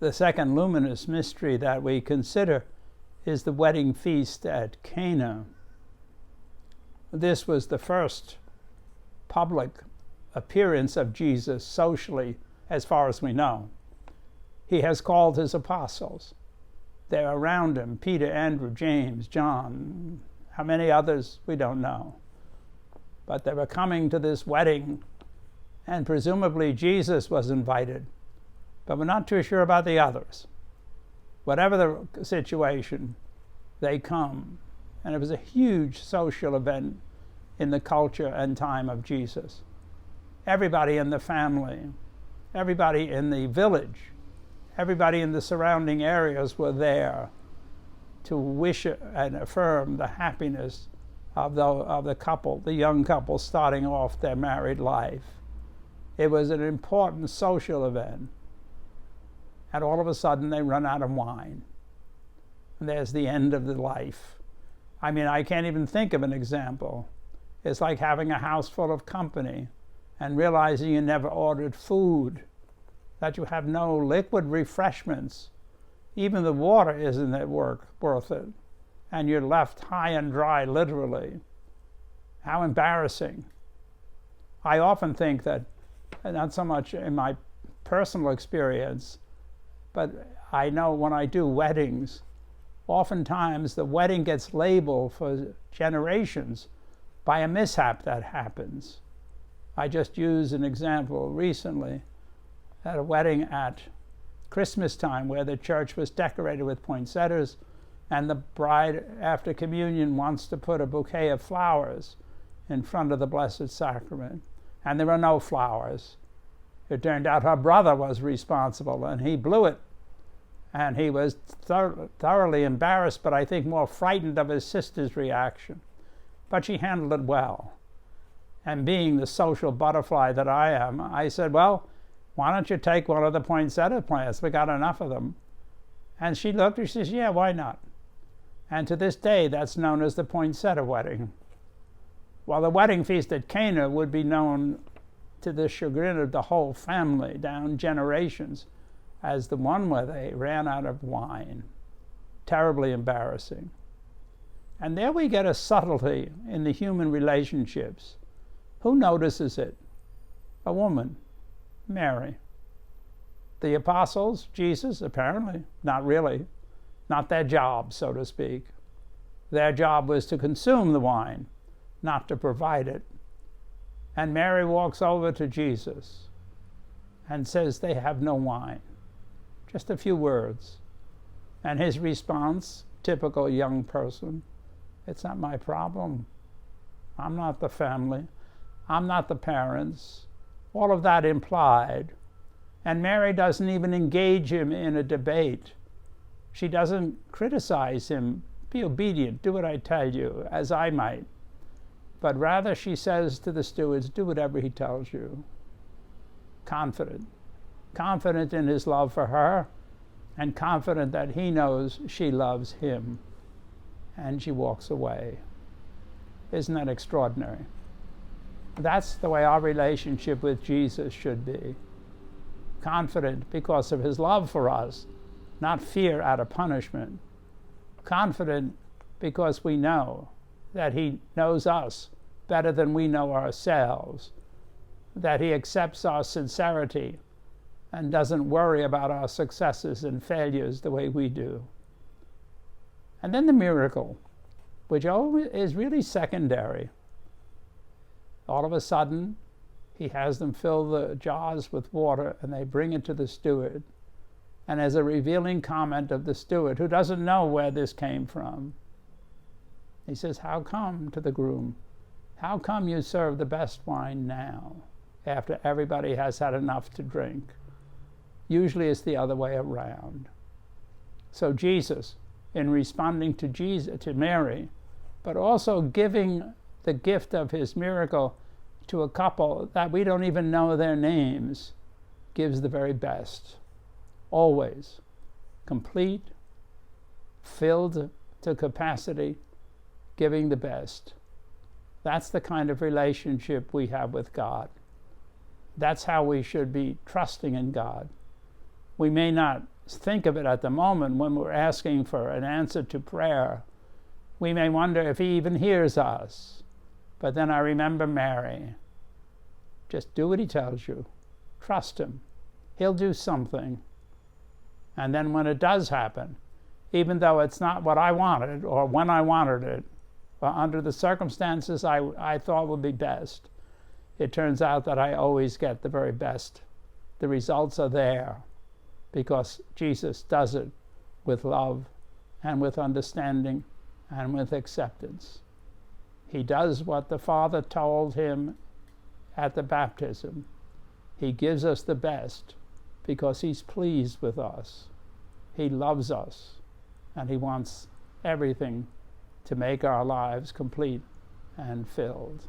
The second luminous mystery that we consider is the wedding feast at Cana. This was the first public appearance of Jesus socially, as far as we know. He has called his apostles. They're around him: Peter, Andrew, James, John. How many others, we don't know. But they were coming to this wedding, and presumably Jesus was invited. But we're not too sure about the others. Whatever the situation, they come. And it was a huge social event in the culture and time of Jesus. Everybody in the family, everybody in the village, everybody in the surrounding areas were there to wish and affirm the happiness of the couple, the young couple starting off their married life. It was an important social event. And all of a sudden they run out of wine. And there's the end of the life. I mean, I can't even think of an example. It's like having a house full of company and realizing you never ordered food, that you have no liquid refreshments. Even the water isn't worth it. And you're left high and dry, literally. How embarrassing. I often think that, not so much in my personal experience, but I know when I do weddings, oftentimes the wedding gets labeled for generations by a mishap that happens. I just used an example recently at a wedding at Christmas time where the church was decorated with poinsettias, and the bride, after communion, wants to put a bouquet of flowers in front of the Blessed Sacrament. And there were no flowers. It turned out her brother was responsible, and he blew it. And he was thoroughly embarrassed, but I think more frightened of his sister's reaction. But she handled it well. And being the social butterfly that I am, I said, well, why don't you take one of the poinsettia plants? We got enough of them. And she looked and she says, yeah, why not? And to this day, that's known as the poinsettia wedding. While the wedding feast at Cana would be known to the chagrin of the whole family down generations as the one where they ran out of wine. Terribly embarrassing. And there we get a subtlety in the human relationships. Who notices it? A woman, Mary. The apostles, Jesus, apparently, not really. Not their job, so to speak. Their job was to consume the wine, not to provide it. And Mary walks over to Jesus and says they have no wine. Just a few words. And his response, typical young person, it's not my problem. I'm not the family. I'm not the parents. All of that implied. And Mary doesn't even engage him in a debate. She doesn't criticize him. Be obedient, do what I tell you, as I might. But rather she says to the stewards, do whatever he tells you. Confident. Confident in his love for her, and confident that he knows she loves him. And she walks away. Isn't that extraordinary? That's the way our relationship with Jesus should be. Confident because of his love for us, not fear out of punishment. Confident because we know that he knows us better than we know ourselves, that he accepts our sincerity and doesn't worry about our successes and failures the way we do. And then the miracle, which is really secondary. All of a sudden, he has them fill the jars with water, and they bring it to the steward. And as a revealing comment of the steward, who doesn't know where this came from, he says, how come, to the groom, how come you serve the best wine now, after everybody has had enough to drink? Usually it's the other way around. So Jesus, in responding to Mary, but also giving the gift of his miracle to a couple that we don't even know their names, gives the very best. Always. Complete, filled to capacity, giving the best. That's the kind of relationship we have with God. That's how we should be trusting in God. We may not think of it at the moment when we're asking for an answer to prayer, we may wonder if he even hears us. But then I remember Mary. Just do what he tells you. Trust him. He'll do something. And then when it does happen, even though it's not what I wanted or when I wanted it, or under the circumstances I thought would be best, it turns out that I always get the very best. The results are there because Jesus does it with love and with understanding and with acceptance. He does what the Father told him at the baptism. He gives us the best because he's pleased with us. He loves us, and he wants everything to make our lives complete and filled.